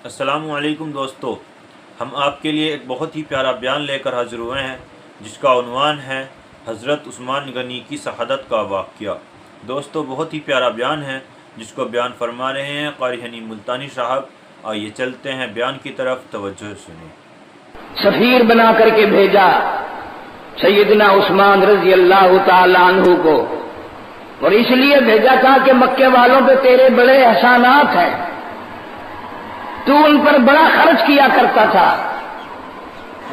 السلام علیکم دوستو، ہم آپ کے لیے ایک بہت ہی پیارا بیان لے کر حاضر ہوئے ہیں جس کا عنوان ہے حضرت عثمان غنی کی شہادت کا واقعہ۔ دوستو، بہت ہی پیارا بیان ہے جس کو بیان فرما رہے ہیں قاری حنی ملتانی صاحب۔ آئیے چلتے ہیں بیان کی طرف، توجہ سنیں۔ سفیر بنا کر کے بھیجا سیدنا عثمان رضی اللہ تعالی عنہ کو، اور اس لیے بھیجا تھا کہ مکے والوں پہ تیرے بڑے احسانات ہیں، تو ان پر بڑا خرچ کیا کرتا تھا،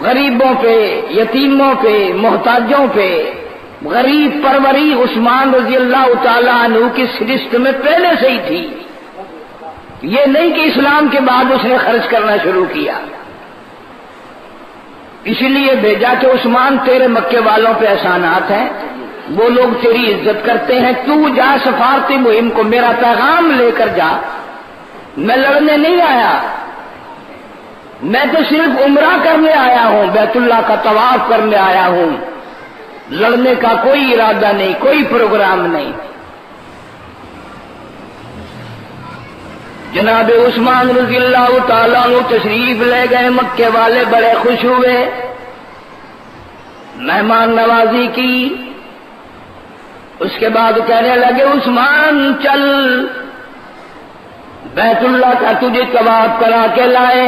غریبوں پہ، یتیموں پہ، محتاجوں پہ۔ غریب پروری عثمان رضی اللہ تعالی عنہ کی سرشت میں پہلے سے ہی تھی، یہ نہیں کہ اسلام کے بعد اس نے خرچ کرنا شروع کیا۔ اسی لیے بھیجا کہ عثمان تیرے مکے والوں پہ احسانات ہیں، وہ لوگ تیری عزت کرتے ہیں، تو جا سفارتی مہم کو میرا پیغام لے کر جا۔ میں لڑنے نہیں آیا، میں تو صرف عمرہ کرنے آیا ہوں، بیت اللہ کا طواف کرنے آیا ہوں، لڑنے کا کوئی ارادہ نہیں، کوئی پروگرام نہیں۔ جناب عثمان رضی اللہ تعالیٰ عنہ تشریف لے گئے، مکے والے بڑے خوش ہوئے، مہمان نوازی کی۔ اس کے بعد کہنے لگے عثمان چل، بیت اللہ کا تجھے طواف کرا کے لائے،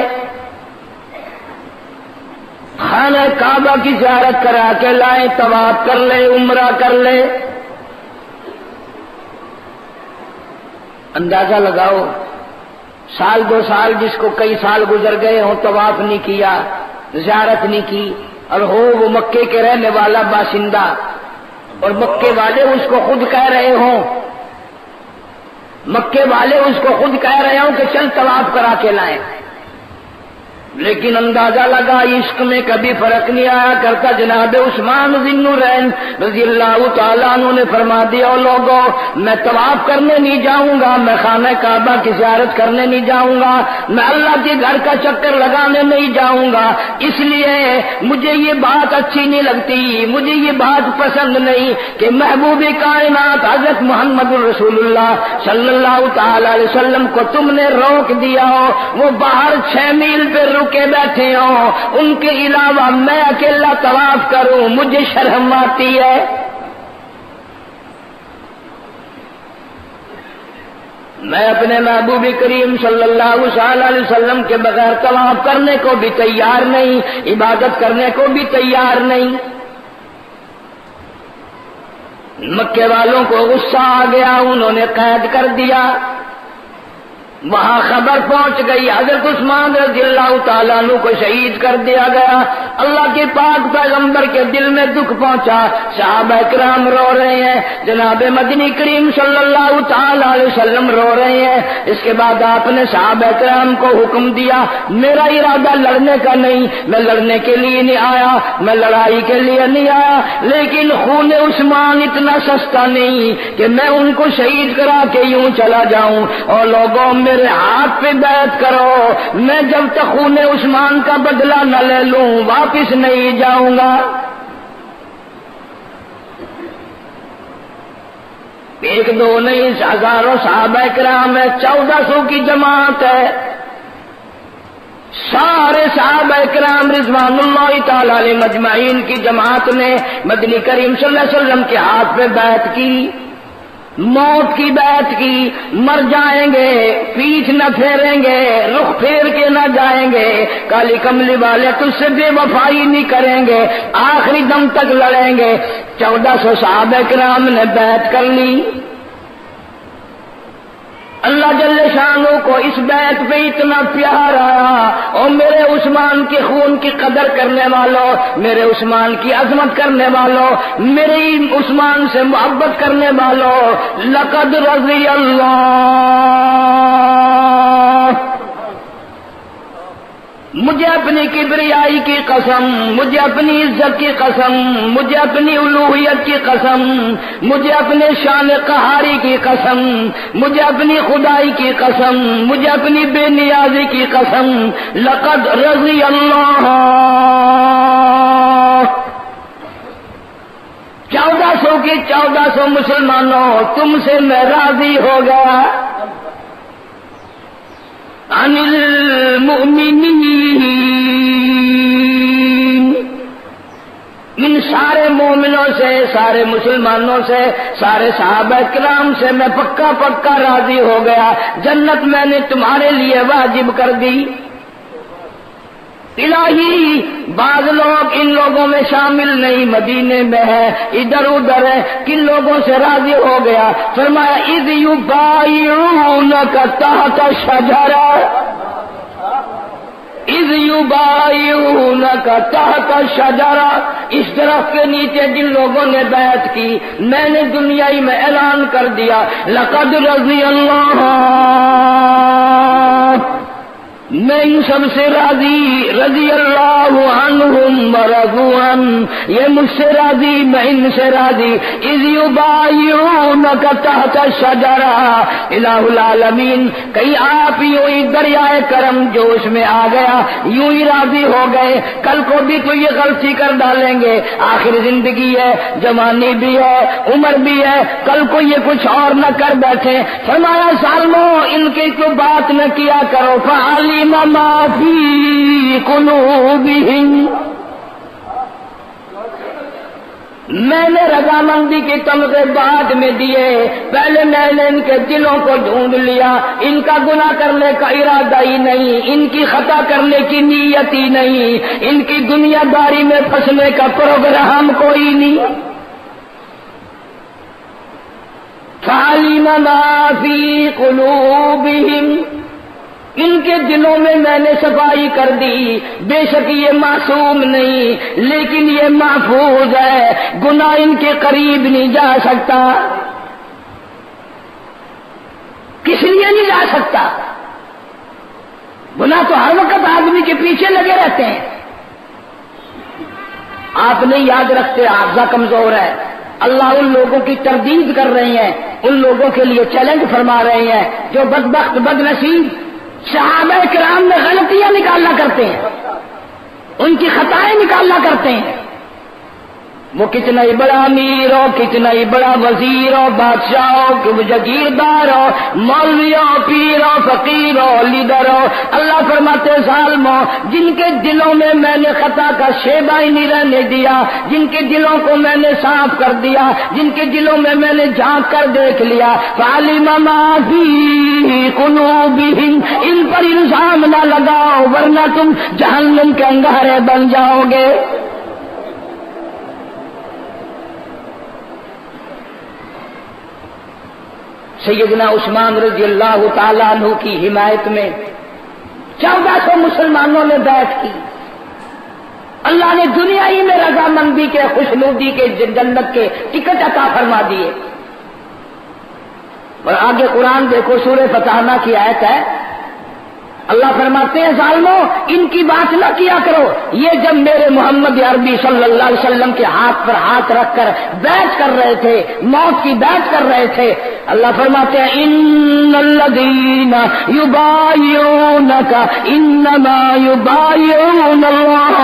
خانہ کعبہ کی زیارت کرا کے لائے، طواف کر لے، عمرہ کر لے۔ اندازہ لگاؤ، سال دو سال جس کو کئی سال گزر گئے ہوں، طواف نہیں کیا، زیارت نہیں کی، اور ہو وہ مکے کے رہنے والا باشندہ، اور مکے والے اس کو خود کہہ رہے ہوں، مکے والے اس کو خود کہہ رہے ہوں کہ چل طواف کرا کے لائیں۔ لیکن اندازہ لگا عشق میں کبھی فرق نہیں آیا کرتا۔ جناب عثمان ذی النورین رضی اللہ تعالیٰ عنہ نے فرما دیا، لوگوں میں طواف کرنے نہیں جاؤں گا، میں خانہ کعبہ کی زیارت کرنے نہیں جاؤں گا، میں اللہ کے گھر کا چکر لگانے نہیں جاؤں گا، اس لیے مجھے یہ بات اچھی نہیں لگتی، مجھے یہ بات پسند نہیں کہ محبوب کائنات حضرت محمد رسول اللہ صلی اللہ تعالی علیہ وسلم کو تم نے روک دیا ہو، وہ باہر 6 میل پہ کے بیٹھے ہوں، ان کے علاوہ میں اکیلا طواف کروں، مجھے شرم آتی ہے۔ میں اپنے محبوب کریم صلی اللہ علیہ وسلم کے بغیر طواف کرنے کو بھی تیار نہیں، عبادت کرنے کو بھی تیار نہیں۔ مکے والوں کو غصہ آ گیا، انہوں نے قید کر دیا۔ وہاں خبر پہنچ گئی حضرت عثمان رضی اللہ تعالیٰ عنہ کو شہید کر دیا گیا۔ اللہ کے پاک پیغمبر کے دل میں دکھ پہنچا، صحابہ کرام رو رہے ہیں، جناب مدنی کریم صلی اللہ تعالیٰ علیہ وسلم رو رہے ہیں۔ اس کے بعد آپ نے صحابہ کرام کو حکم دیا، میرا ارادہ لڑنے کا نہیں، میں لڑنے کے لیے نہیں آیا، میں لڑائی کے لیے نہیں آیا، لیکن خون عثمان اتنا سستا نہیں کہ میں ان کو شہید کرا کے یوں چلا جاؤں۔ اور لوگوں میرے ہاتھ پہ بیعت کرو، میں جب تک خون عثمان کا بدلہ نہ لے لوں واپس نہیں جاؤں گا۔ ایک دو نہیں، ہزاروں صحابہ کرام ہے، 1400 کی جماعت ہے۔ سارے صحابہ کرام رضوان اللہ تعالی علیہ مجمعین کی جماعت نے مدنی کریم صلی اللہ علیہ وسلم کے ہاتھ پہ بیعت کی، موت کی بیعت کی، مر جائیں گے پیٹھ نہ پھیریں گے، رخ پھیر کے نہ جائیں گے، کالی کملی والے تجھ سے بے وفائی نہیں کریں گے، آخری دم تک لڑیں گے۔ 1400 صحابہ کرام نے بیعت کر لی۔ اللہ جل شانہ کو اس بیعت پہ اتنا پیار آیا، اور میرے عثمان کے خون کی قدر کرنے والوں، میرے عثمان کی عظمت کرنے والوں، میرے عثمان سے محبت کرنے والوں، لقد رضی اللہ، مجھے اپنی کبریائی کی قسم، مجھے اپنی عزت کی قسم، مجھے اپنی الوہیت کی قسم، مجھے اپنے شان قہاری کی قسم، مجھے اپنی خدائی کی قسم، مجھے اپنی بے نیازی کی قسم، لقد رضی اللہ، 1400 کی 1400 مسلمانوں، تم سے میں راضی ہو گیا۔ عن المؤمنین، ان سارے مومنوں سے، سارے مسلمانوں سے، سارے صحابہ کرام سے میں پکا پکا راضی ہو گیا، جنت میں نے تمہارے لیے واجب کر دی۔ الہی بعض لوگ ان لوگوں میں شامل نہیں، مدینے میں ہے، ادھر ادھر ہے، کن لوگوں سے راضی ہو گیا؟ فرمایا اذ یبایعونک تحت الشجرہ، اذ یبایعونک تحت الشجرہ، اس درخت کے نیچے جن لوگوں نے بیعت کی، میں نے دنیائی میں اعلان کر دیا لقد رضی اللہ، میں ان سب سے راضی، رضی اللہ عنہم ورضوا عنہ، یہ مجھ سے راضی، میں ان سے راضی۔ اذ یبایعونک تحت الشجرہ، الہ العالمین، کہیں آپ یوں ہی دریائے کرم جوش میں آ گیا، یوں ہی راضی ہو گئے، کل کو بھی تو یہ غلطی کر ڈالیں گے، آخر زندگی ہے، جوانی بھی ہے، عمر بھی ہے، کل کو یہ کچھ اور نہ کر بیٹھے۔ فرمایا ظالمو، ان کی تو بات نہ کیا کرو، فعلم ما فی قلوبہم، میں نے رضامندی کے تمغے بعد میں دیے، پہلے میں نے ان کے دلوں کو ڈھونڈ لیا، ان کا گناہ کرنے کا ارادہ ہی نہیں، ان کی خطا کرنے کی نیت ہی نہیں، ان کی دنیا داری میں پھنسنے کا پروگرام کوئی نہیں۔ فعلم ما فی قلوبہم، ان کے دلوں میں میں نے صفائی کر دی، بے شک یہ معصوم نہیں لیکن یہ محفوظ ہے، گناہ ان کے قریب نہیں جا سکتا۔ کس لیے نہیں جا سکتا؟ گناہ تو ہر وقت آدمی کے پیچھے لگے رہتے ہیں، آپ نہیں یاد رکھتے، حافظہ کمزور ہے۔ اللہ ان لوگوں کی تردید کر رہے ہیں، ان لوگوں کے لیے چیلنج فرما رہے ہیں جو بدبخت بد نصیب صحابہ کرام میں غلطیاں نکالنا کرتے ہیں، ان کی خطائیں نکالنا کرتے ہیں۔ وہ کتنا ہی بڑا امیر ہو، کتنا ہی بڑا وزیر ہو، بادشاہ ہو کہ وہ جاگیردار ہو، مولوی ہو، پیر ہو، فقیر ہو، لیڈر ہو، اللہ فرماتے ظالموں، جن کے دلوں میں میں نے خطا کا شیبہ ہی نہیں رہنے دیا، جن کے دلوں کو میں نے صاف کر دیا، جن کے دلوں میں میں نے جھانک کر دیکھ لیا، فعلم ما فی قلوبہم، ان پر الزام نہ لگاؤ ورنہ تم جہنم کے انگارے بن جاؤ گے۔ سیدنا عثمان رضی اللہ تعالیٰ عنہ کی حمایت میں 1400 مسلمانوں نے بیعت کی، اللہ نے دنیا ہی میں رضامندی کے، خوشنودی کے، جنت کے ٹکٹ عطا فرما دیے۔ اور آگے قرآن دیکھو، سورہ فتح کی آیت ہے، اللہ فرماتے ہیں ظالموں، ان کی بات نہ کیا کرو، یہ جب میرے محمد عربی صلی اللہ علیہ وسلم کے ہاتھ پر ہاتھ رکھ کر بیعت کر رہے تھے، موت کی بیعت کر رہے تھے، اللہ فرماتے ہیں ان الذین یبایعونک انما یبایعون اللہ،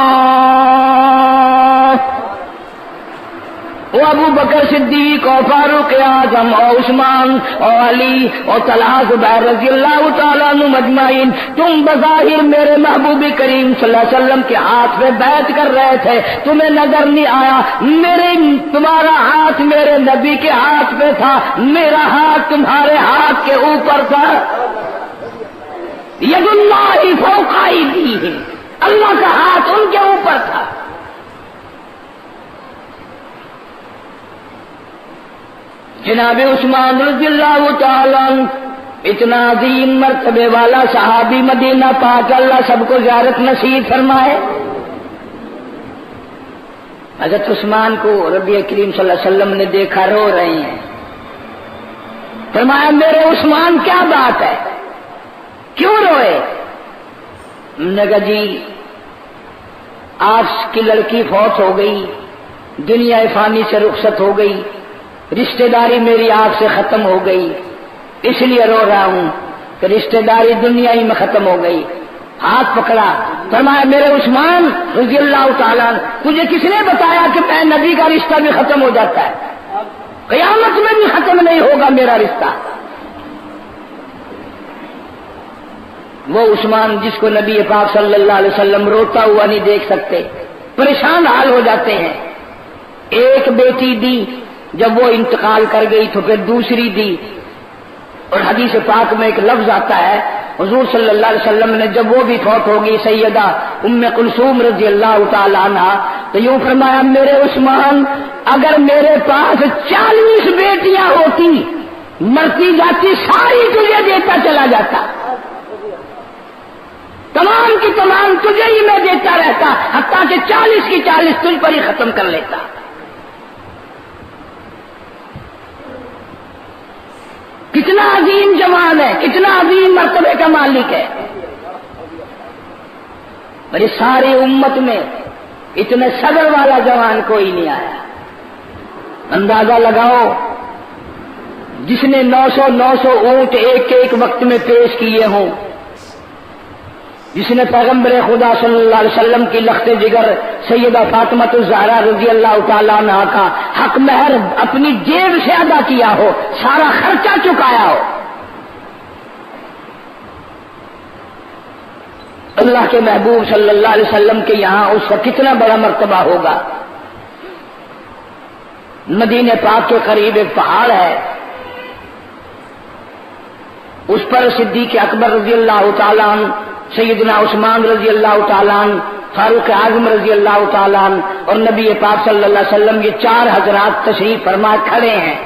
وہ ابو بکر صدیق اور فاروق اعظم اور عثمان اور علی اور طلحہ زبیر رضی اللہ تعالیٰ عنہ مجمعین، تم بظاہر میرے محبوب کریم صلی اللہ علیہ وسلم کے ہاتھ پہ بیعت کر رہے تھے، تمہیں نظر نہیں آیا، تمہارا ہاتھ میرے نبی کے ہاتھ پہ تھا، میرا ہاتھ تمہارے ہاتھ کے اوپر تھا۔ ید اللہ فوق ایدیہم، اللہ کا ہاتھ ان کے اوپر تھا۔ جناب عثمان رضی اللہ تعالیٰ عنہ اتنا عظیم مرتبے والا صحابی، مدینہ پاک، اللہ سب کو زیارت نصیب فرمائے۔ حضرت عثمان کو ربی کریم صلی اللہ علیہ وسلم نے دیکھا، رو رہے ہیں، فرمایا میرے عثمان کیا بات ہے، کیوں روئے؟ نے کہا جی آپ کی لڑکی فوت ہو گئی، دنیا فانی سے رخصت ہو گئی، رشتہ داری میری آپ سے ختم ہو گئی، اس لیے رو رہا ہوں کہ رشتہ داری دنیا ہی میں ختم ہو گئی۔ ہاتھ پکڑا، فرمایا میرے عثمان رضی اللہ تعالیٰ، تجھے کس نے بتایا کہ میں نبی کا رشتہ بھی ختم ہو جاتا ہے، قیامت میں بھی ختم نہیں ہوگا میرا رشتہ۔ وہ عثمان جس کو نبی پاک صلی اللہ علیہ وسلم روتا ہوا نہیں دیکھ سکتے، پریشان حال ہو جاتے ہیں. ایک بیٹی دی، جب وہ انتقال کر گئی تو پھر دوسری دی. اور حدیث پاک میں ایک لفظ آتا ہے، حضور صلی اللہ علیہ وسلم نے جب وہ بھی فوت ہوگی سیدہ ام کلثوم رضی اللہ تعالی عنہ، تو یوں فرمایا میرے عثمان اگر میرے پاس 40 بیٹیاں ہوتی، مرتی جاتی ساری تجھے دیتا چلا جاتا، تمام کی تمام تجھے ہی میں دیتا رہتا، حتیٰ کہ 40 کی 40 تجھ پر ہی ختم کر لیتا. کتنا عظیم جوان ہے، کتنا عظیم مرتبے کا مالک ہے. میری ساری امت میں اتنے صبر والا جوان کوئی نہیں آیا. اندازہ لگاؤ، جس نے 900 اونٹ ایک وقت میں پیش کیے ہوں، جس نے پیغمبر خدا صلی اللہ علیہ وسلم کی لخت جگر سیدہ فاطمہ الزہرا رضی اللہ تعالیٰ عنہ کا حق مہر اپنی جیب سے ادا کیا ہو، سارا خرچہ چکایا ہو، اللہ کے محبوب صلی اللہ علیہ وسلم کے یہاں اس کا کتنا بڑا مرتبہ ہوگا. مدینہ پاک کے قریب ایک پہاڑ ہے، اس پر صدیق اکبر رضی اللہ تعالیٰ عنہ، سیدنا عثمان رضی اللہ تعالیٰ عنہ، فاروق اعظم رضی اللہ تعالیٰ عنہ اور نبی پاک صلی اللہ علیہ وسلم، یہ 4 حضرات تشریف فرما کھڑے ہیں.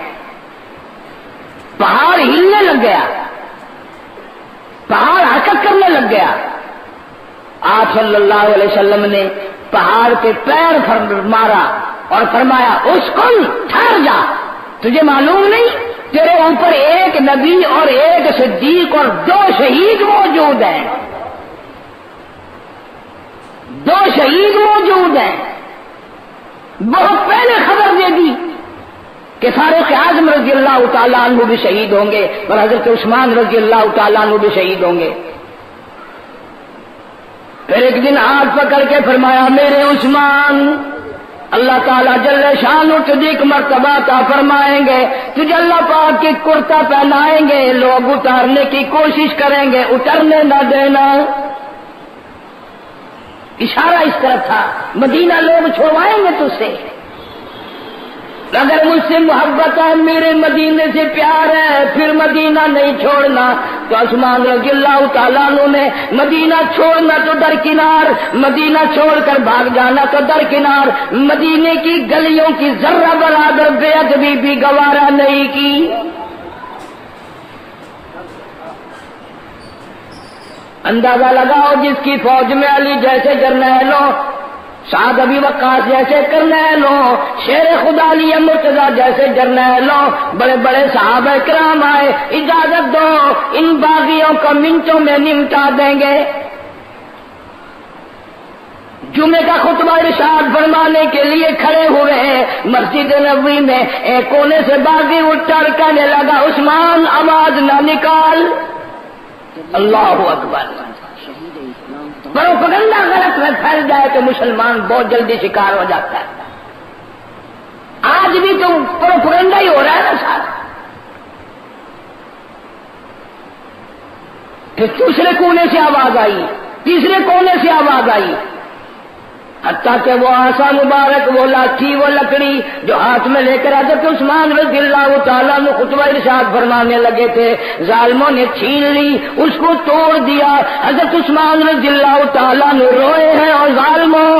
پہاڑ ہلنے لگ گیا، پہاڑ حرکت کرنے لگ گیا. آپ صلی اللہ علیہ وسلم نے پہاڑ پہ پیر مارا اور فرمایا اسکن، ٹھہر جا، تجھے معلوم نہیں تیرے اوپر ایک نبی اور ایک صدیق اور 2 شہید موجود ہیں، 2 شہید موجود ہیں. بہت پہلے خبر دے دی کہ فاروق اعظم رضی اللہ تعالیٰ عنہ بھی شہید ہوں گے اور حضرت عثمان رضی اللہ تعالیٰ عنہ بھی شہید ہوں گے. پھر ایک دن ہاتھ پکڑ کے فرمایا میرے عثمان، اللہ تعالیٰ جل شانہ تجھے ایک مرتبہ عطا فرمائیں گے، تجھے اللہ پاک کی کرتا پہنائیں گے، لوگ اتارنے کی کوشش کریں گے، اترنے نہ دینا. اشارہ اس طرح تھا مدینہ لوگ چھوڑوائیں گے تجھ سے، اگر مجھ سے محبت ہے، میرے مدینے سے پیار ہے، پھر مدینہ نہیں چھوڑنا. تو عثمان رضی اللہ تعالیٰ عنہ نے مدینہ چھوڑنا تو درکنار، مدینہ چھوڑ کر بھاگ جانا تو درکنار، مدینے کی گلیوں کی ذرہ برابر بے ادبی بھی گوارا نہیں کی. اندازہ لگاؤ جس کی فوج میں علی جیسے جرنیل ہو، سعد ابی وقاص جیسے کرنیل ہو، شیر خدا علی مرتضیٰ جیسے جرنیل ہو، بڑے بڑے صحابہ کرام آئے، اجازت دو ان باغیوں کو منٹوں میں نمٹا دیں گے. جمعے کا خطبہ ارشاد فرمانے کے لیے کھڑے ہوئے ہیں مسجد نبوی میں، ایک کونے سے باغی اٹھ کر کہنے لگا عثمان آواز نہ نکال. اللہ اکبر. پروپیگنڈا غلط میں پھیل جائے تو مسلمان بہت جلدی شکار ہو جاتا ہے. آج بھی تو پروپیگنڈا ہی ہو رہا ہے نا سارا. پھر دوسرے کونے سے آواز آئی، تیسرے کونے سے آواز آئی، حتیٰ کہ وہ آسا مبارک، وہ لاٹھی، وہ لکڑی جو ہاتھ میں لے کر حضرت عثمان رضی اللہ تعالیٰ نے خطبہ ارشاد فرمانے لگے تھے، ظالموں نے چھین لی، اس کو توڑ دیا. حضرت عثمان رضی اللہ تعالیٰ نے روئے ہیں اور ظالموں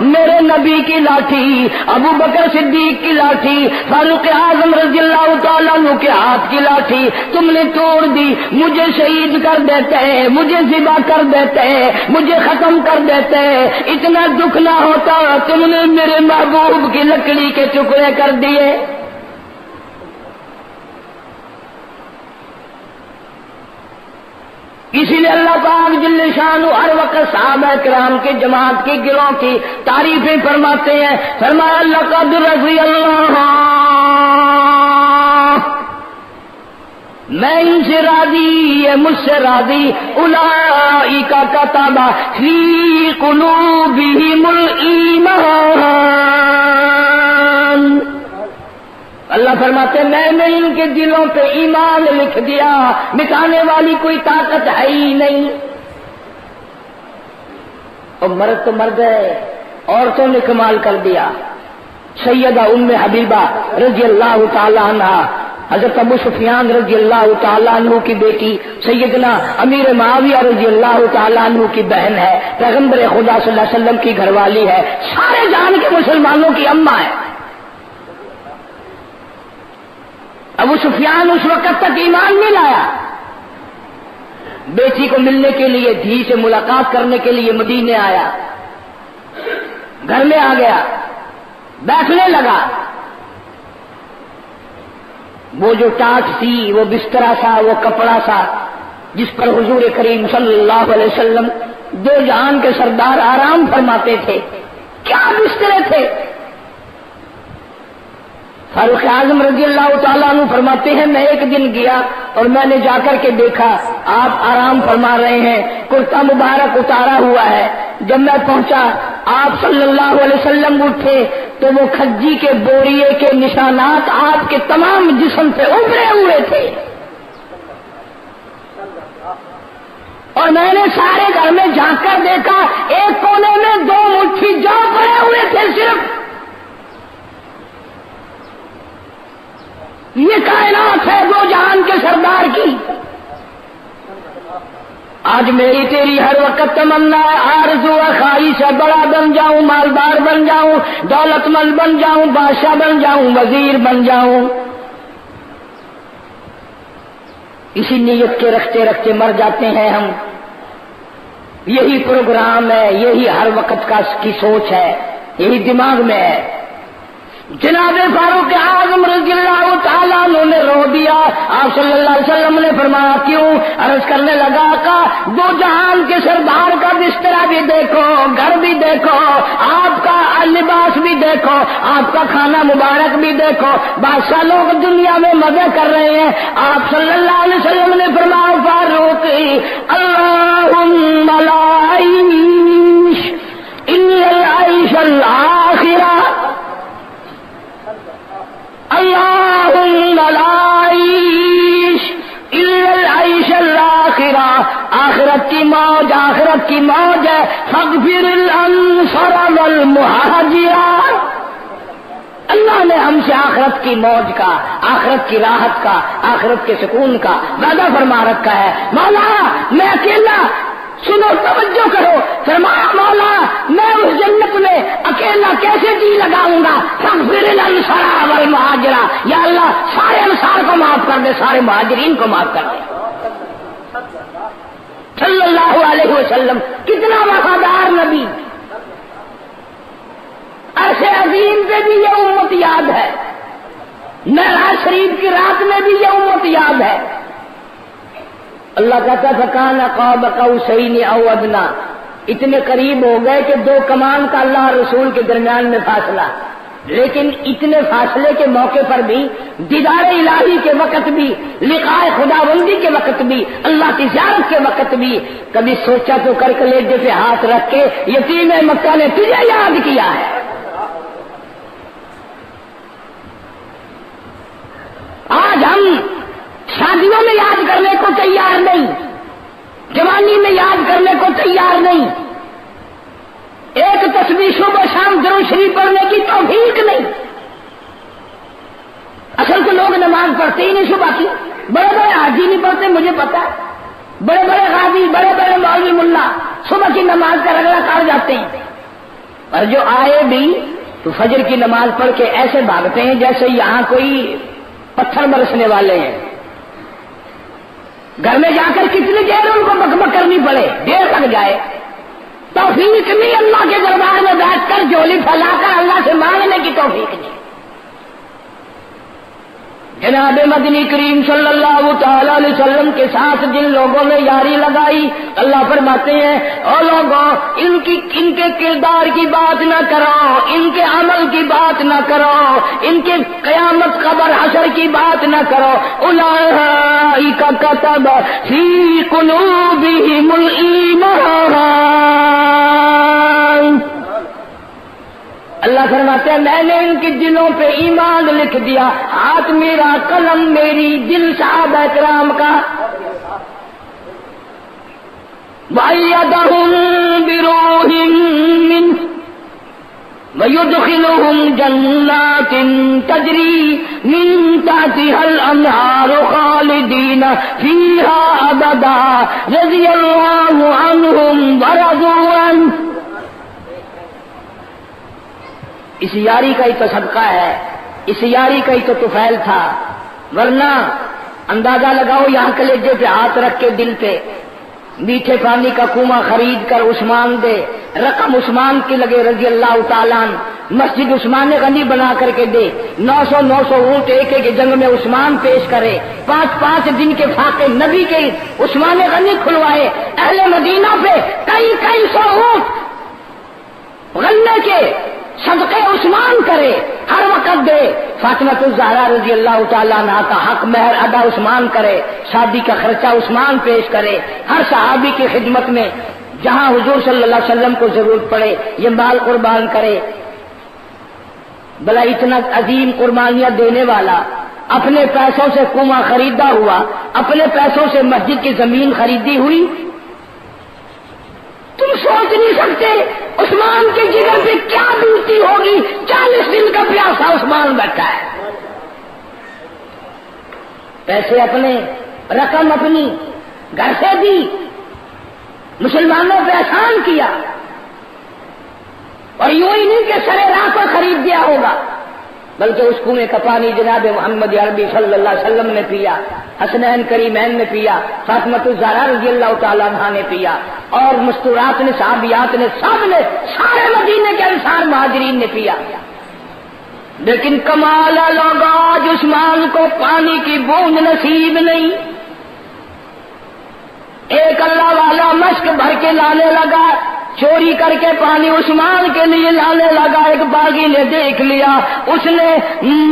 میرے نبی کی لاٹھی، ابو بکر صدیق کی لاٹھی، فاروق اعظم رضی اللہ تعالیٰ عنہ کے ہاتھ کی لاٹھی تم نے توڑ دی. مجھے شہید کر دیتے، مجھے ذبح کر دیتے، مجھے ختم کر دیتے. اتنا دکھ نہ ہوتا تم نے میرے محبوب کی لکڑی کے ٹکڑے کر دیے. اسی لیے اللہ پاک جل شانہ ہر وقت صحابہ کرام کی جماعت کی گروہ کی تعریفیں فرماتے ہیں. فرمایا لقد رضی اللہ، میں ان سے راضی، یہ مجھ سے راضی. اولئک کتب فی قلوبہم الایمان، اللہ فرماتے میں نے ان کے دلوں پہ ایمان لکھ دیا، مٹانے والی کوئی طاقت ہے ہی نہیں. اور مرد تو مر گئے، عورتوں نے کمال کر دیا۔ سیدہ ام حبیبہ رضی اللہ تعالی عنہا حضرت ابو سفیان رضی اللہ تعالیٰ عنہ کی بیٹی، سیدنا امیر معاویہ رضی اللہ تعالیٰ عنہ کی بہن ہے، پیغمبر خدا صلی اللہ علیہ وسلم کی گھر والی ہے، سارے جہان کے مسلمانوں کی اماں ہے۔ ابو سفیان اس وقت تک ایمان نہیں لایا، بیٹی کو ملنے کے لیے، دھی سے ملاقات کرنے کے لیے مدینے آیا، گھر میں آ گیا، بیٹھنے لگا، وہ جو ٹاٹ تھی، وہ بسترا تھا، وہ کپڑا تھا جس پر حضور کریم صلی اللہ علیہ وسلم دو جہان کے سردار آرام فرماتے تھے، کیا بسترے تھے۔ فاروق اعظم رضی اللہ تعالیٰ عنہ فرماتے ہیں میں ایک دن گیا اور میں نے جا کر کے دیکھا آپ آرام فرما رہے ہیں، کرتا مبارک اتارا ہوا ہے۔ جب میں پہنچا آپ صلی اللہ علیہ وسلم اٹھے تو وہ کھجی کے بوریے کے نشانات آپ کے تمام جسم سے ابھرے ہوئے تھے، اور میں نے سارے گھر میں جھانک کر دیکھا، ایک کونے میں دو مٹھی جو پڑے ہوئے تھے صرف۔ یہ کائنات ہے دو جہان کے سردار کی۔ آج میری تیری ہر وقت تمنا ہے، آرزو و خواہش ہے، بڑا بن جاؤں، مالدار بن جاؤں، دولت مند بن جاؤں، بادشاہ بن جاؤں، وزیر بن جاؤں۔ اسی نیت کے رکھتے رکھتے مر جاتے ہیں ہم۔ یہی پروگرام ہے، یہی ہر وقت کی سوچ ہے، یہی دماغ میں ہے۔ جناب فاروق اعظم رضی اللہ تعالیٰ عنہ نے رو دیا۔ آپ صلی اللہ علیہ وسلم نے فرمایا کیوں؟ عرض کرنے لگا کہ دو جہان کے سردار کا بسترا بھی دیکھو، گھر بھی دیکھو، آپ کا لباس بھی دیکھو، آپ کا کھانا مبارک بھی دیکھو، بادشاہ لوگ دنیا میں مزے کر رہے ہیں۔ آپ صلی اللہ علیہ وسلم نے فرمایا فاروق اللہم لا عیش الا العیش الآخرہ، اللہم لا عیش الا العیش الآخرہ، آخرت کی موج، آخرت کی موج ہے، فاغفر الانصار والمہاجرہ۔ اللہ نے ہم سے آخرت کی موج کا، آخرت کی راحت کا، آخرت کے سکون کا وعدہ فرما رکھا ہے۔ مولا میں اکیلا، سنو توجہ کرو، فرمایا مولا میں اس جنت میں اکیلا کیسے جی لگاؤں گا؟ فاغفر الانصار والمہاجرہ، یا اللہ سارے انصار کو معاف کر دے، سارے مہاجرین کو معاف کر دے۔ صلی اللہ علیہ وسلم کتنا وفادار نبی، عرش عظیم پہ بھی یہ امت یاد ہے، معراج شریف کی رات میں بھی یہ امت یاد ہے۔ اللہ کہتا فکان قاب قوسین او ادنی، اتنے قریب ہو گئے کہ دو کمان کا اللہ رسول کے درمیان میں فاصلہ، لیکن اتنے فاصلے کے موقع پر بھی، دیدار الہی کے وقت بھی، لقاء خداوندی کے وقت بھی، اللہ کی زیارت کے وقت بھی، کبھی سوچا تو کر کلیجے پہ ہاتھ رکھ کے یتیم مکہ نے تجھے یاد کیا ہے۔ آج ہم شادیوں میں یاد کرنے کو تیار نہیں، جوانی میں یاد کرنے کو تیار نہیں، ایک تسبیح صبح شام درود شریف پڑھنے کی توفیق نہیں۔ اصل تو لوگ نماز پڑھتے ہی نہیں صبح کی، بڑے بڑے حاجی نہیں پڑھتے، مجھے پتا ہے، بڑے بڑے غازی، بڑے بڑے مولوی ملا صبح کی نماز کا رگڑا کاٹ جاتے ہیں، اور جو آئے بھی تو فجر کی نماز پڑھ کے ایسے بھاگتے ہیں جیسے یہاں کوئی پتھر برسنے والے ہیں۔ گھر میں جا کر کتنی دیر ان کو بکبک کرنی پڑے، دیر لگ جائے، توفیق نہیں اللہ کے دربار میں بیٹھ کر جھولی پھیلا کر اللہ سے مانگنے کی توفیق نہیں۔ جناب مدنی کریم صلی اللہ تعالی علیہ وسلم کے ساتھ جن لوگوں نے یاری لگائی، اللہ فرماتے ہیں او لوگوں ان کے کردار کی بات نہ کرو، ان کے عمل کی بات نہ کرو، ان کے قیامت قبر حشر کی بات نہ کرو۔ اولئک کتب فی قلوبہم الایمان، اللہ فرماتے ہیں میں نے ان کے دلوں پہ ایمان لکھ دیا، ہاتھ میرا، قلم میری، دل صحابہ کرام کا۔ وَأَيَّدَهُم بِرُوحٍ وَيُدْخِلُهُمْ جَنَّاتٍ تَجْرِي مِنْ تَحْتِهَا الْأَنْهَارُ خَالِدِينَ فِيهَا أَبَدًا رَضِيَ اللَّهُ عَنْهُمْ وَرَضُوا عَنْهُ. اس یاری کا ہی تو صدقہ ہے، اس یاری کا ہی تو طفیل تھا. ورنہ اندازہ لگاؤ، یہاں کلیجے پہ ہاتھ رکھ کے دل پہ میٹھے پانی کا کنواں خرید کر عثمان دے، رقم عثمان کی لگے رضی اللہ تعالیٰ عنہ، مسجد عثمان غنی بنا کر کے دے، 900 اونٹ ایک ایک جنگ میں عثمان پیش کرے، 5 دن کے فاقے نبی کے عثمان غنی کھلوائے، اہل مدینہ پہ کئی سو اونٹ غلے کے صدقے عثمان کرے، ہر وقت دے. فاطمہ الزہرا رضی اللہ تعالیٰ عنہ کا حق مہر ادا عثمان کرے، شادی کا خرچہ عثمان پیش کرے، ہر صحابی کی خدمت میں جہاں حضور صلی اللہ علیہ وسلم کو ضرورت پڑے یہ مال قربان کرے. بلا اتنا عظیم قربانیاں دینے والا اپنے پیسوں سے کنواں خریدا ہوا، اپنے پیسوں سے مسجد کی زمین خریدی ہوئی. تم سوچ نہیں سکتے عثمان کے جگر پہ کیا بیتی ہوگی. 40 دن کا پیاسا عثمان بیٹھا ہے، پیسے اپنے، رقم اپنی، گھر سے دی، مسلمانوں پہ احسان کیا. اور یوں ہی نہیں کہ سرے راہ کو خرید دیا ہوگا، بلکہ اس کنویں کا پانی جناب محمد عربی صلی اللہ علیہ وسلم نے پیا، حسنین کریمین نے پیا، فاطمہ الزہرا رضی اللہ تعالیٰ عنہا نے پیا، اور مستورات نے، صحابیات نے، سب نے، سارے مدینے کے انصار مہاجرین نے پیا. لیکن کمال لوگ آج عثمان کو پانی کی بوند نصیب نہیں. ایک اللہ والا مشک بھر کے لانے لگا، چوری کر کے پانی عثمان کے لیے لانے لگا. ایک باغی نے دیکھ لیا، اس نے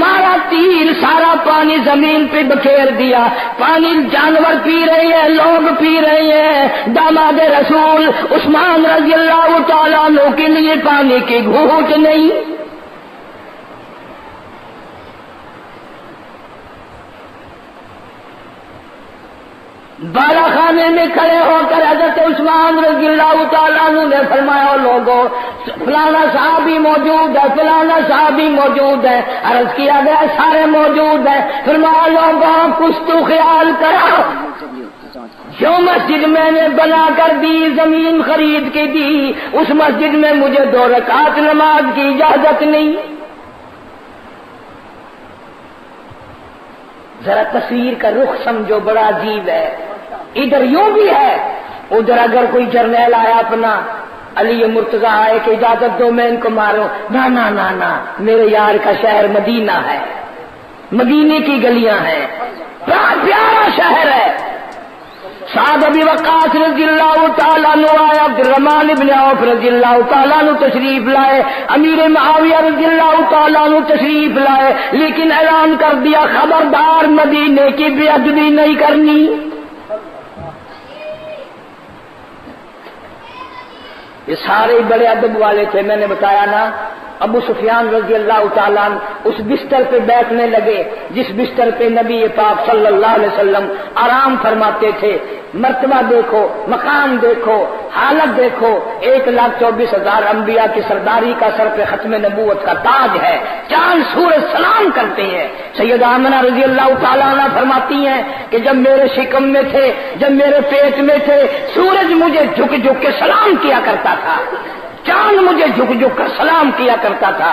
مارا تیر، سارا پانی زمین پہ بکھیر دیا. پانی جانور پی رہے ہیں، لوگ پی رہے ہیں، داماد رسول عثمان رضی اللہ تعالیٰ عنہ کے لیے پانی کی گھونٹ نہیں. بالا خانے میں کھڑے ہو کر حضرت عثمان رضی اللہ تعالیٰ عنہ نے فرمایا، لوگوں فلانا صحابی موجود ہے، فلانا صحابی موجود ہے. عرض کیا گیا سارے موجود ہیں. فرمایا لوگوں کچھ تو خیال کرو، جو مسجد میں نے بنا کر دی، زمین خرید کے دی، اس مسجد میں مجھے 2 رکعت نماز کی اجازت نہیں. ذرا تصویر کا رخ سمجھو، بڑا عجیب ہے. ادھر یوں بھی ہے، ادھر اگر کوئی جرنیل آیا اپنا، علی مرتضیٰ آئے کہ اجازت دو میں ان کو ماروں، نہ میرے یار کا شہر مدینہ ہے، مدینے کی گلیاں ہیں، بڑا پیارا شہر ہے. سعد ابی وقاص رضی اللہ تعالیٰ عنہ آئے، عبد الرحمن ابن عوف رضی اللہ تعالیٰ عنہ تشریف لائے، امیر معاویہ رضی اللہ تعالیٰ عنہ تشریف لائے، لیکن اعلان کر دیا خبردار مدینے کی بے ادبی نہیں کرنی. یہ سارے بڑے ادب والے تھے. میں نے بتایا نا، ابو سفیان رضی اللہ تعالیٰ عنہ اس بستر پہ بیٹھنے لگے جس بستر پہ نبی پاک صلی اللہ علیہ وسلم آرام فرماتے تھے. مرتبہ دیکھو، مقام دیکھو، حالت دیکھو. 1,24,000 انبیاء کی سرداری کا سر پہ ختم نبوت کا تاج ہے. چاند سورج سلام کرتے ہیں. سیدہ آمنہ رضی اللہ تعالیٰ عنہ فرماتی ہیں کہ جب میرے شکم میں تھے، جب میرے پیٹ میں تھے، سورج مجھے جھک جھک کے سلام کیا کرتا تھا، چاند مجھے جھک جھک کر سلام کیا کرتا تھا.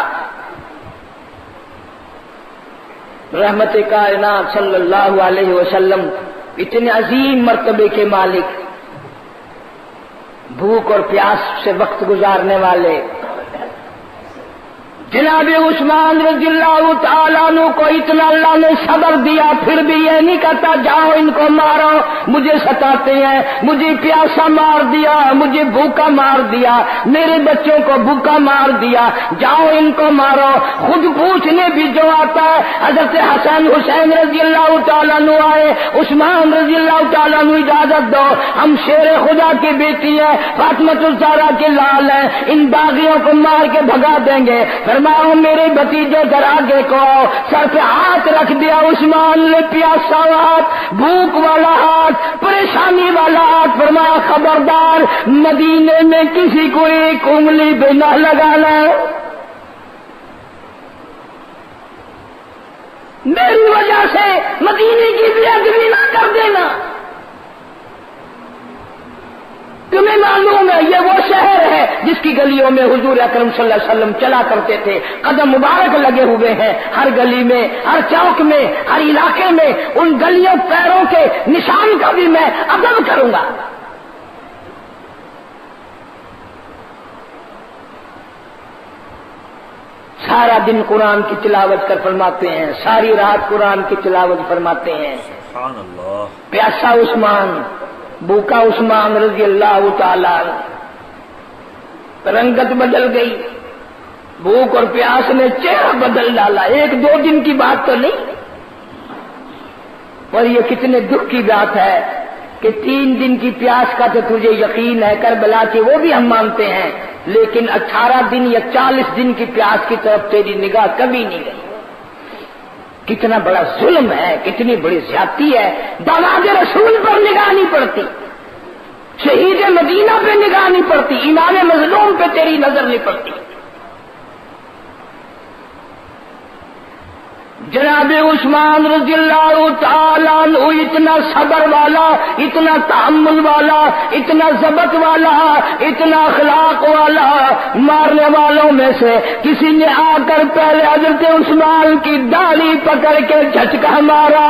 رحمت کائنات صلی اللہ علیہ وسلم اتنے عظیم مرتبے کے مالک، بھوک اور پیاس سے وقت گزارنے والے، جناب عثمان رضی اللہ تعالیٰ عنہ کو اتنا اللہ نے صبر دیا، پھر بھی یہ نہیں کہتا جاؤ ان کو مارو، مجھے ستاتے ہیں، مجھے پیاسا مار دیا، مجھے بھوکا مار دیا، میرے بچوں کو بھوکا مار دیا، جاؤ ان کو مارو. خود پوچھنے بھی جو آتا ہے. حضرت حسن حسین رضی اللہ تعالیٰ عنہ آئے، عثمان رضی اللہ تعالیٰ عنہ اجازت دو، ہم شیر خدا کی بیٹی ہے، فاطمہ الزہرا کے لال ہیں، ان باغیوں کو مار کے بھگا دیں گے. فرمایا میرے بھتیجے ذرا آگے کو آؤ. سر پہ ہاتھ رکھ دیا عثمان نے، پیاسا ہاتھ، بھوک والا ہاتھ، پریشانی والا ہاتھ. فرمایا خبردار مدینے میں کسی کو ایک انگلی پہ نہ لگانا. میری وجہ سے مدینے کی بے ادبی نہ کر دینا. تمہیں معلوم ہے یہ وہ شہر ہے جس کی گلیوں میں حضور اکرم صلی اللہ علیہ وسلم چلا کرتے تھے. قدم مبارک لگے ہوئے ہیں ہر گلی میں، ہر چوک میں، ہر علاقے میں. ان گلیوں پیروں کے نشان کا بھی میں ادب کروں گا. سارا دن قرآن کی تلاوت کر فرماتے ہیں، ساری رات قرآن کی تلاوت فرماتے ہیں. سبحان اللہ. پیاسا عثمان، بھوکا عثمان رضی اللہ تعالی. رنگت بدل گئی، بھوک اور پیاس نے چہرہ بدل ڈالا. 1-2 دن کی بات تو نہیں، اور یہ کتنے دکھ کی بات ہے کہ 3 دن کی پیاس کا تو تجھے یقین ہے کربلا کی، وہ بھی ہم مانتے ہیں، لیکن 18 دن یا 40 دن کی پیاس کی طرف تیری نگاہ کبھی نہیں گئی. کتنا بڑا ظلم ہے، کتنی بڑی زیادتی ہے. داماد رسول پر نگاہ نہیں پڑتی، شہید مدینہ پہ نگاہ نہیں پڑتی، امام مظلوم پہ تیری نظر نہیں پڑتی. جناب عثمان رضی اللہ تعالیٰ عنہ اتنا صبر والا، اتنا تحمل والا، اتنا ضبط والا، اتنا اخلاق والا. مارنے والوں میں سے کسی نے آ کر پہلے حضرت عثمان کی داڑھی پکڑ کے جھٹکا مارا.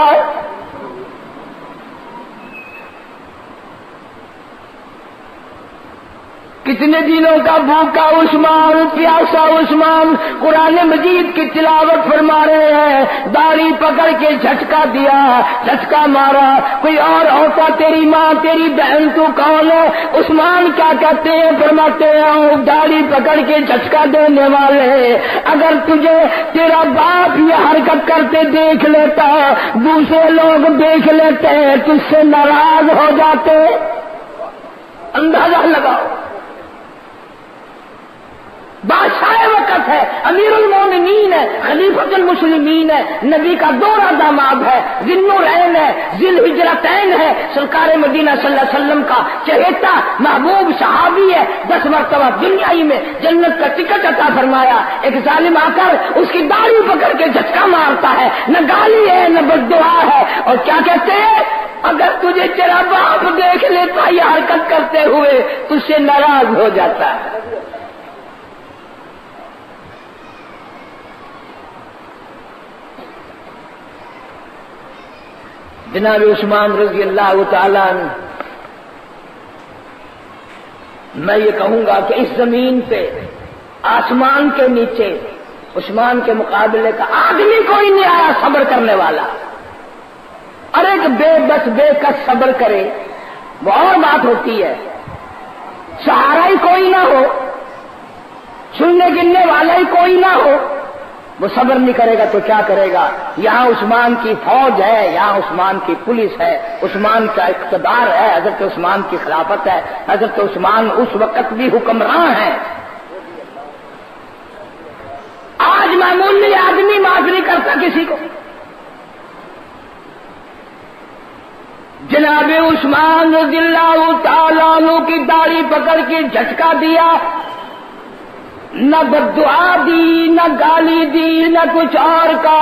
کتنے دنوں کا بھوکا عثمان، پیاسا عثمان قرآن مجید کی تلاوت فرما رہے ہیں، داڑھی پکڑ کے جھٹکا دیا، جھٹکا مارا. کوئی اور ہوتا، تیری ماں تیری بہن تو کون ہے؟ عثمان کیا کہتے ہیں؟ فرماتے ہیں داڑھی پکڑ کے جھٹکا دینے والے، اگر تجھے تیرا باپ یہ حرکت کرتے دیکھ لیتا، دوسرے لوگ دیکھ لیتے، تجھ سے ناراض ہو جاتے. اندازہ لگاؤ، بادشاہ وقت ہے، امیر المومنین ہے، خلیفۃ المسلمین ہے، نبی کا دوہرا داماد ہے، ذی النورین ہے، ذی الحجرتین ہے، سرکار مدینہ صلی اللہ علیہ وسلم کا چہیتا محبوب صحابی ہے. 10 مرتبہ دنیائی میں جنت کا ٹکٹ عطا فرمایا. ایک ظالم آ کر اس کی داڑھی پکڑ کے جھٹکا مارتا ہے، نہ گالی ہے نہ بددعا ہے. اور کیا کہتے ہیں؟ اگر تجھے تیرا باپ دیکھ لیتا یہ حرکت کرتے ہوئے، تجھ سے ناراض ہو جاتا ہے. جناب عثمان رضی اللہ تعالیٰ عنہ، میں یہ کہوں گا کہ اس زمین پہ آسمان کے نیچے عثمان کے مقابلے کا آدمی کوئی نہیں آیا صبر کرنے والا. اور ایک بے بس بے کس صبر کرے وہ اور بات ہوتی ہے، سہارا ہی کوئی نہ ہو، سننے گننے والا ہی کوئی نہ ہو، وہ صبر نہیں کرے گا تو کیا کرے گا؟ یہاں عثمان کی فوج ہے، یہاں عثمان کی پولیس ہے، عثمان کا اقتدار ہے، حضرت عثمان کی خلافت ہے، حضرت عثمان اس وقت بھی حکمراں ہیں. آج معمولی آدمی معاف نہیں کرتا کسی کو. جناب عثمان رضی اللہ تعالیٰ عنہ کی داڑھی پکڑ کے جھٹکا دیا، نہ بددعا دی، نہ گالی دی، نہ کچھ اور کا.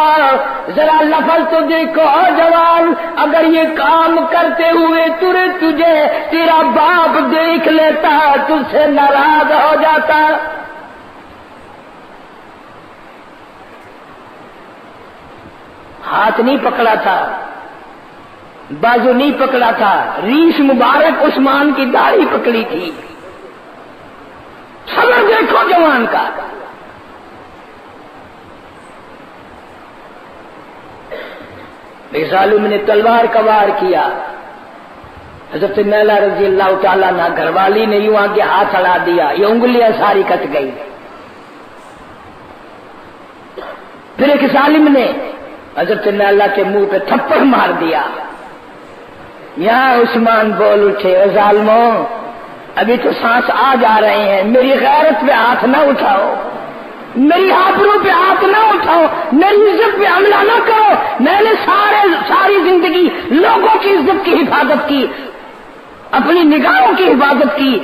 ذرا لفظ تو دیکھو جوان، اگر یہ کام کرتے ہوئے تجھے تیرا باپ دیکھ لیتا، تجھ سے ناراض ہو جاتا. ہاتھ نہیں پکڑا تھا، بازو نہیں پکڑا تھا، ریش مبارک عثمان کی داڑھی پکڑی تھی. صبر دیکھو جوان کا. ظالم نے تلوار کا وار کیا. حضرت نیلا رضی اللہ تعالیٰ عنہ گھر والی نے یوں آگے ہاتھ اڑا دیا، یہ انگلیاں ساری کٹ گئی. پھر ایک ظالم نے حضرت نیلا کے منہ پہ تھپڑ مار دیا. یہاں عثمان بول اٹھے، اے ظالموں ابھی تو سانس آ جا رہے ہیں، میری غیرت پہ ہاتھ نہ اٹھاؤ، میری آبرو پہ ہاتھ نہ اٹھاؤ، میری عزت پہ حملہ نہ کرو. میں نے ساری زندگی لوگوں کی عزت کی حفاظت کی، اپنی نگاہوں کی حفاظت کی،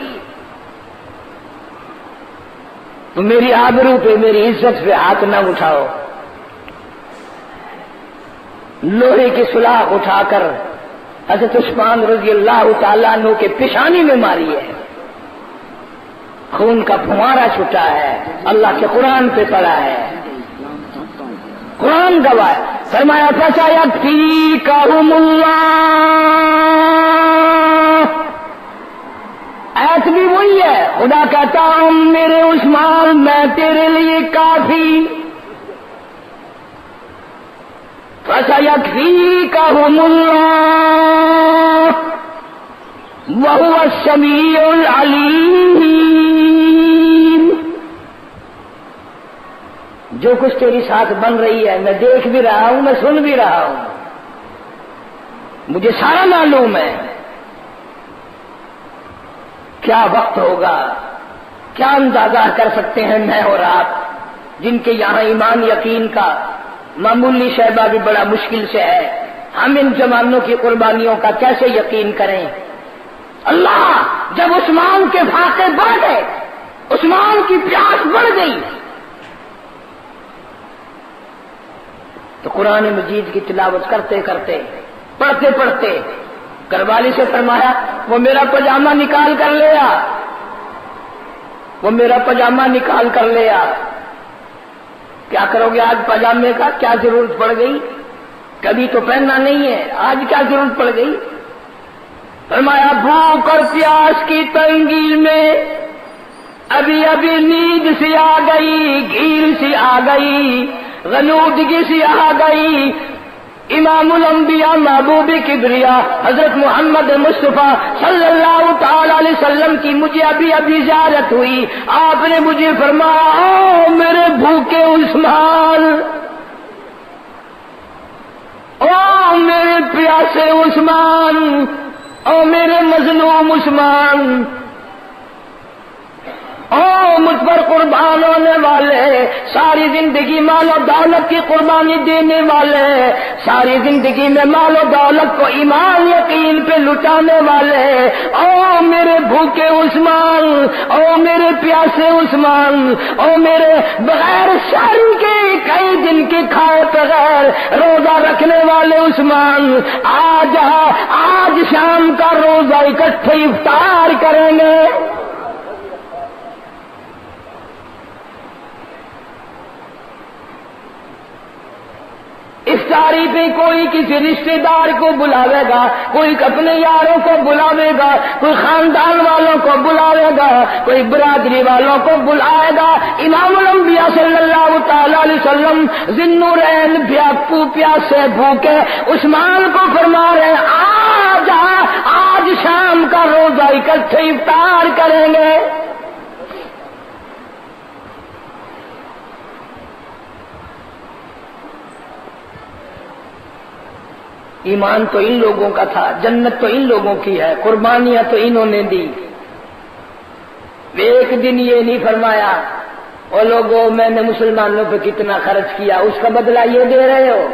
تو میری آبرو پہ میری عزت پہ ہاتھ نہ اٹھاؤ. لوہے کی سلاخ اٹھا کر حضرت عثمان رضی اللہ تعالیٰ عنہ کے پیشانی میں ماری ہے، خون کا پھوارا چھٹا ہے، اللہ کے قرآن پہ پڑا ہے، قرآن گواہ ہے۔ فرمایا فَسَيَكْفِيكَهُمُ اللَّهُ، ایت بھی وہی ہے، خدا کہتا ہوں میرے عثمان میں تیرے لیے کافی، فَسَيَكْفِيكَهُمُ اللَّهُ وَهُوَ السَّمِيعُ الْعَلِيمُ۔ جو کچھ تیری ساتھ بن رہی ہے میں دیکھ بھی رہا ہوں، میں سن بھی رہا ہوں، مجھے سارا معلوم ہے۔ کیا وقت ہوگا، کیا اندازہ کر سکتے ہیں میں اور آپ جن کے یہاں ایمان یقین کا معمولی شعبہ بھی بڑا مشکل سے ہے، ہم ان جوانوں کی قربانیوں کا کیسے یقین کریں؟ اللہ جب عثمان کے فاقے بڑھ گئے، عثمان کی پیاس بڑھ گئی، تو قرآن مجید کی تلاوت کرتے کرتے پڑھتے پڑھتے گھر والی سے فرمایا وہ میرا پاجامہ نکال کر لے آ، وہ میرا پاجامہ نکال کر لے آ۔ کیا کرو گے آج پاجامے کا؟ کیا ضرورت پڑ گئی؟ کبھی تو پہننا نہیں ہے، آج کیا ضرورت پڑ گئی؟ فرمایا بھوک اور پیاس کی تنگی میں ابھی ابھی نیند سی آ گئی، گھیل سی آ گئی، غنودگی سی آ گئی۔ امام الانبیاء محبوب کبریا حضرت محمد مصطفیٰ صلی اللہ تعالی علیہ وسلم کی مجھے ابھی ابھی زیارت ہوئی، آپ نے مجھے فرمایا او میرے بھوکے عثمان، او میرے پیاسے عثمان، او میرے مظلوم عثمان، او مجھ پر قربان ہونے والے، ساری زندگی مال و دولت کی قربانی دینے والے، ساری زندگی میں مال و دولت کو ایمان یقین پہ لٹانے والے، او میرے بھوکے عثمان، او میرے پیاسے عثمان، او میرے بغیر شہری کے کئی دن کے کھائے بغیر روزہ رکھنے والے عثمان، آج شام کا روزہ اکٹھے افطار کریں گے۔ افطاری پہ کوئی کسی رشتہ دار کو بلاوے گا، کوئی اپنے یاروں کو بلاوے گا، کوئی خاندان والوں کو بلاوے گا، کوئی برادری والوں کو بلائے گا۔ امام الانبیاء صلی اللہ تعالی علیہ وسلم ذی-النورین پیاسے بھوکے عثمان کو فرما رہے آج شام کا روزہ اکٹھے افطار کریں گے۔ ایمان تو ان لوگوں کا تھا، جنت تو ان لوگوں کی ہے، قربانیاں تو انہوں نے دی۔ ایک دن یہ نہیں فرمایا او لوگوں میں نے مسلمانوں پہ کتنا خرچ کیا، اس کا بدلہ یہ دے رہے ہو؟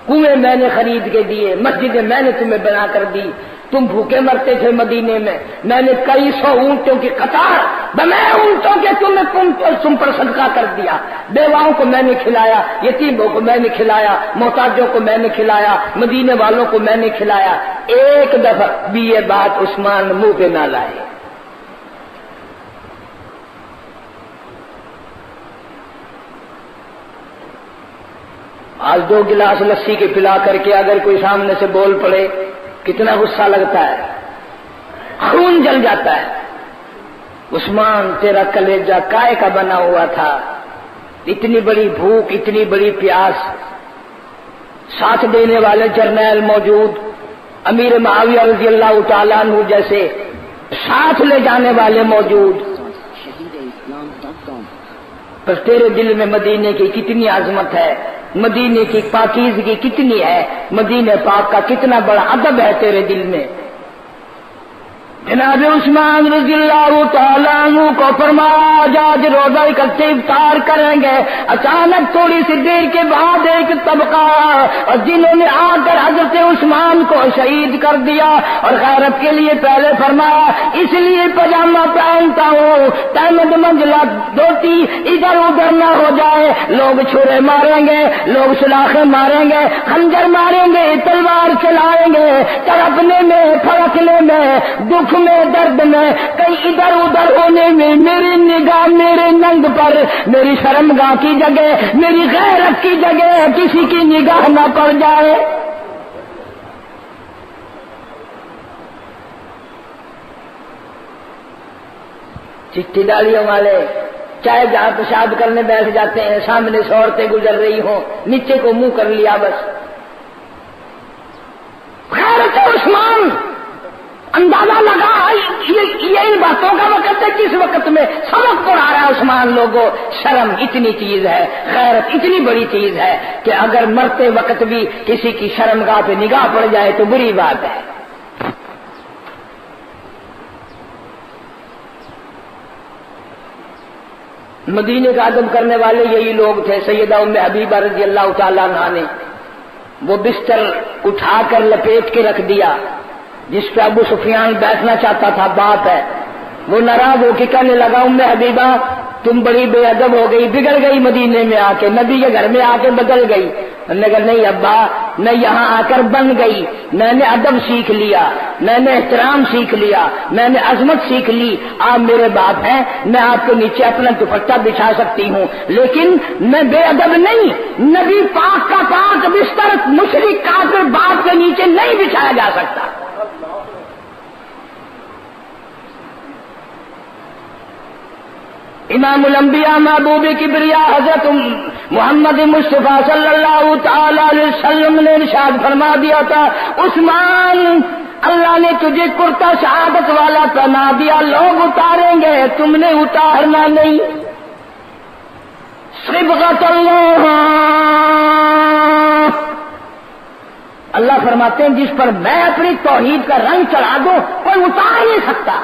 کنویں میں نے خرید کے دیے، مسجدیں میں نے تمہیں بنا کر دی، تم بھوکے مرتے تھے مدینے میں نے کئی سو اونٹوں کی قطار بمیں اونٹوں کے تم پر صدقہ کر دیا، بیواؤں کو میں نے کھلایا، یتیموں کو میں نے کھلایا، محتاجوں کو میں نے کھلایا، مدینے والوں کو میں نے کھلایا۔ ایک دفعہ بھی یہ بات عثمان منہ پہ نہ لائے۔ آج 2 گلاس لسی کے پلا کر کے اگر کوئی سامنے سے بول پڑے کتنا غصہ لگتا ہے، خون جل جاتا ہے۔ عثمان تیرا کلیجہ کائے کا بنا ہوا تھا، اتنی بڑی بھوک، اتنی بڑی پیاس، ساتھ دینے والے جرنیل موجود، امیر معاویہ رضی اللہ تعالیٰ عنہ جیسے ساتھ لے جانے والے موجود، پر تیرے دل میں مدینے کی کتنی عظمت ہے، مدینے کی پاکیزگی کتنی ہے، مدینے پاک کا کتنا بڑا ادب ہے تیرے دل میں۔ جناب عثمان رضی اللہ تعالیٰ عنہ کو فرمایا آج روزہ اکٹھے افطار کریں گے. اچانک تھوڑی سی دیر کے بعد ایک طبقہ اور جنہوں نے آ کر حضرت عثمان کو شہید کر دیا اور غیرت کے لیے پہلے فرمایا اس لیے پاجامہ پہنتا ہوں تحمد منزلہ دھوتی ادھر ادھر نہ ہو جائے. لوگ چھرے ماریں گے, لوگ سلاخیں ماریں گے, خنجر ماریں گے, تلوار چلائیں گے, تڑپنے میں پھڑکنے میں دکھ میں درد میں کہیں ادھر ادھر ہونے میں میری نگاہ میرے ننگ پر میری شرمگاہ کی جگہ میری غیرت کی جگہ کسی کی نگاہ نہ پڑ جائے. چٹھی ڈالیوں والے چاہے جہاں پیشاب کرنے بیٹھ جاتے ہیں سامنے سے عورتیں گزر رہی ہوں نیچے کو منہ کر لیا بس. غیرت عثمان اندازہ لگا یہ ان باتوں کا وقت ہے کس وقت میں سبق پڑھا رہا ہے عثمان لوگوں. شرم اتنی چیز ہے, غیرت اتنی بڑی چیز ہے کہ اگر مرتے وقت بھی کسی کی شرمگاہ پہ نگاہ پڑ جائے تو بری بات ہے. مدینے کا ادب کرنے والے یہی لوگ تھے. سیدہ ام حبیبہ رضی اللہ تعالیٰ عنہا نے وہ بستر اٹھا کر لپیٹ کے رکھ دیا جس پہ ابو سفیان بیٹھنا چاہتا تھا, باپ ہے. وہ ناراض ہو کے کہنے لگا ام حبیبہ تم بڑی بے ادب ہو گئی, بگڑ گئی مدینے میں آ کے, نبی کے گھر میں آ کے بدل گئی. ہم نے کہا نہیں ابا میں یہاں آ کر بن گئی, میں نے ادب سیکھ لیا, میں نے احترام سیکھ لیا, میں نے عظمت سیکھ لی. آپ میرے باپ ہیں, میں آپ کے نیچے اپنا دوپٹہ بچھا سکتی ہوں لیکن میں بے ادب نہیں. نبی پاک کا پاک بستر مشرک کافر باپ کے نیچے نہیں بچھایا جا سکتا. امام الانبیاء محبوب کبریا حضرت محمد مصطفیٰ صلی اللہ تعالی علیہ وسلم نے ارشاد فرما دیا تھا عثمان اللہ نے تجھے کرتا شہادت والا پہنا دیا, لوگ اتاریں گے تم نے اتارنا نہیں. صبغۃ اللہ فرماتے ہیں جس پر میں اپنی توحید کا رنگ چڑھا دوں کوئی اتار نہیں سکتا.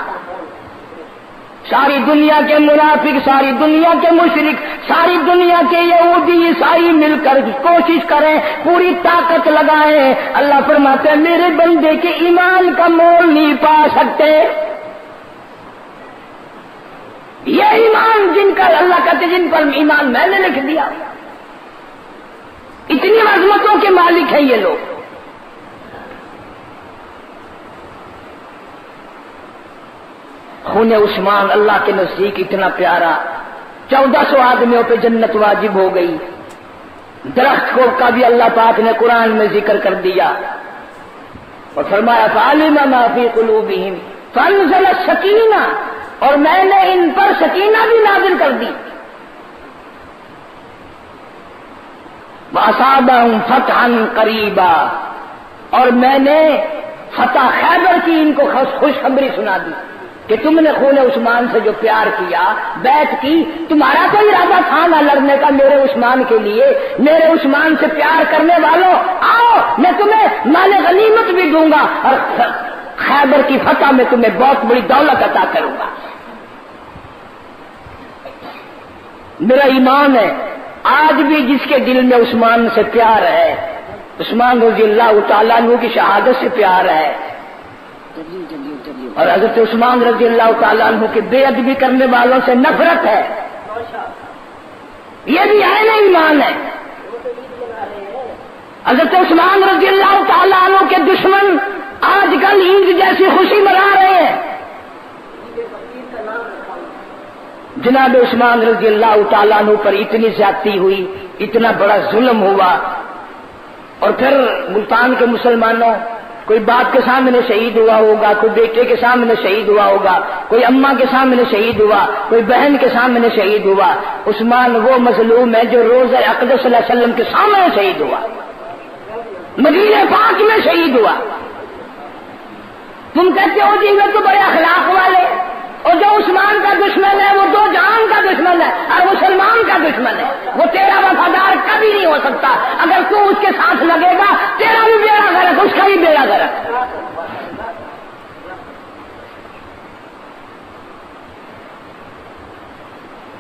ساری دنیا کے منافق, ساری دنیا کے مشرک, ساری دنیا کے یہودی عیسائی مل کر کوشش کریں, پوری طاقت لگائیں, اللہ فرماتے ہیں میرے بندے کے ایمان کا مول نہیں پا سکتے. یہ ایمان جن کا اللہ کہتے جن پر ایمان میں نے لکھ دیا, اتنی عظمتوں کے مالک ہیں یہ لوگ. خون عثمان اللہ کے نزدیک اتنا پیارا, 1400 آدمیوں پہ جنت واجب ہو گئی. درخت کو کا بھی اللہ پاک نے قرآن میں ذکر کر دیا اور فرمایا فعلم ما فی قلوبہم فانزل السکینہ, اور میں نے ان پر سکینہ بھی نازل کر دی. وَأَصَابَهُمْ فَتْحًا قَرِيبًا, اور میں نے فتح خیبر کی ان کو خوشخبری سنا دی کہ تم نے خون عثمان سے جو پیار کیا, بیعت کی, تمہارا تو ارادہ تھا نہ لڑنے کا میرے عثمان کے لیے, میرے عثمان سے پیار کرنے والوں آؤ میں تمہیں مال غنیمت بھی دوں گا اور خیبر کی فتح میں تمہیں بہت بڑی دولت عطا کروں گا. میرا ایمان ہے آج بھی جس کے دل میں عثمان سے پیار ہے, عثمان رضی اللہ تعالیٰ عنہ کی شہادت سے پیار ہے, اور حضرت عثمان رضی اللہ تعالیٰ عنہ کے بے ادبی کرنے والوں سے نفرت ہے, یہ بھی عین ایمان ہے. حضرت عثمان رضی اللہ تعالیٰ عنہ کے دشمن آج کل عید جیسی خوشی منا رہے ہیں. جناب عثمان رضی اللہ تعالیٰ عنہ پر اتنی زیادتی ہوئی, اتنا بڑا ظلم ہوا, اور پھر ملتان کے مسلمانوں کوئی باپ کے سامنے شہید ہوا ہوگا, کوئی بیٹے کے سامنے شہید ہوا ہوگا, کوئی اماں کے سامنے شہید ہوا, کوئی بہن کے سامنے شہید ہوا. عثمان وہ مظلوم ہے جو روز اقدس صلی اللہ علیہ وسلم کے سامنے شہید ہوا, مدینہ پاک میں شہید ہوا. تم کہتے ہو جی وہ تو بڑے اخلاق والے, اور جو عثمان کا دشمن ہے وہ دو جہان کا دشمن ہے اور وہ سلمان کا دشمن ہے, وہ تیرا وفادار کبھی نہیں ہو سکتا. اگر تو اس کے ساتھ لگے گا تیرا بھی بیڑا غرق, اس کا بھی بیڑا غرق.